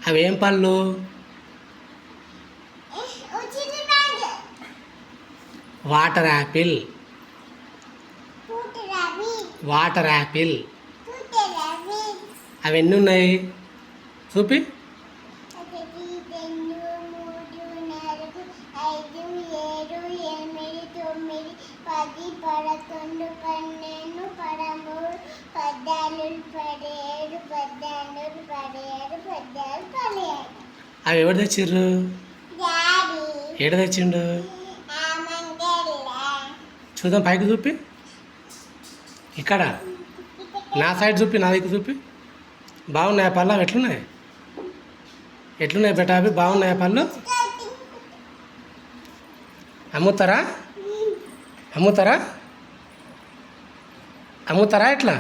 అవి ఏం పళ్ళు? Water Apple. Water Apple. అవి ఎన్ని ఉన్నాయి చూపి. 1 2 3 4 5 7 8 9 10 11 12 13 14 15 16 17 18 అవి ఎవరు తెచ్చిర్రు? ఏడ తెచ్చిండు? చూద్దాం పైకి చూపి. ఇక్కడ నా సైడ్ చూపి, నా దగ్గర చూపి. బాగున్నాయా పళ్ళు? అవి ఎట్లున్నాయి? ఎట్లున్నాయి బెటా అవి? బాగున్నాయా పళ్ళు? అమ్ముతారా? అమ్ముతారా? అమ్ముతారా ఎట్లా?